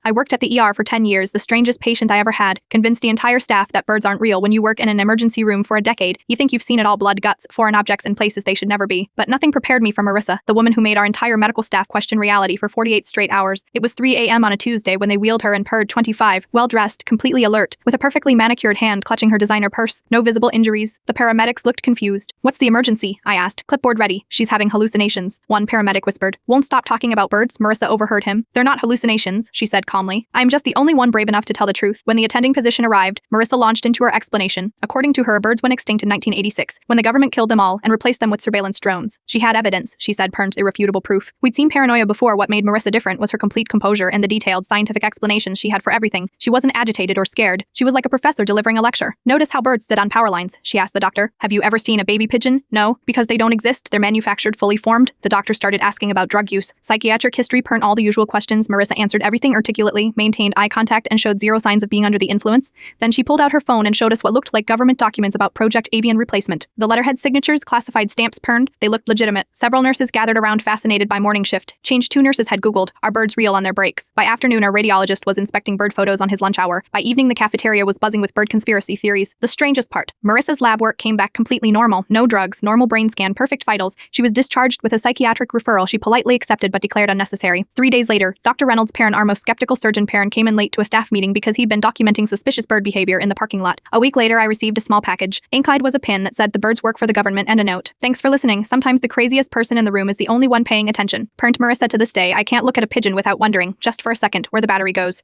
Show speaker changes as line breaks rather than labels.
I worked at the ER for 10 years, the strangest patient I ever had. Convinced the entire staff that birds aren't real. When you work in an emergency room for a decade, you think you've seen it all: blood, guts, foreign objects in places they should never be. But nothing prepared me for Marissa, the woman who made our entire medical staff question reality for 48 straight hours. It was 3 a.m. on a Tuesday when they wheeled her in purred 25, well-dressed, completely alert, with a perfectly manicured hand clutching her designer purse. No visible injuries. The paramedics looked confused. "What's the emergency?" I asked. "Clipboard ready. She's having hallucinations," one paramedic whispered. "Won't stop talking about birds," Marissa overheard him. "They're not hallucinations," she said calmly. "I'm just the only one brave enough to tell the truth." When the attending physician arrived, Marissa launched into her explanation. According to her, birds went extinct in 1986, when the government killed them all and replaced them with surveillance drones. She had evidence, she said, irrefutable proof. We'd seen paranoia before. What made Marissa different was her complete composure and the detailed scientific explanations she had for everything. She wasn't agitated or scared. She was like a professor delivering a lecture. "Notice how birds sit on power lines?" she asked the doctor. "Have you ever seen a baby pigeon? No, because they don't exist. They're manufactured, fully formed." The doctor started asking about drug use, psychiatric history, all the usual questions. Marissa answered everything articulately, maintained eye contact, and showed zero signs of being under the influence. Then she pulled out her phone and showed us what looked like government documents about Project Avian replacement. The letterhead signatures, classified stamps, they looked legitimate. Several nurses gathered around, fascinated by morning shift. Change 2 nurses had Googled, "Are birds real?" on their breaks. By afternoon, our radiologist was inspecting bird photos on his lunch hour. By evening, the cafeteria was buzzing with bird conspiracy theories. The strangest part, Marissa's lab work came back completely normal. No drugs, normal brain scan, perfect vitals. She was discharged with a psychiatric referral she politely accepted but declared unnecessary. 3 days later, Dr. Reynolds' Perrin, our most skeptical surgeon Perrin, came in late to a staff meeting because he'd been documenting suspicious bird behavior in the parking lot. A week later, I received a small package. Inside was a pin that said the birds work for the government and a note. "Thanks for listening. Sometimes the craziest person in the room is the only one paying attention." Marissa, to this day, I can't look at a pigeon without wondering, just for a second, where the battery goes.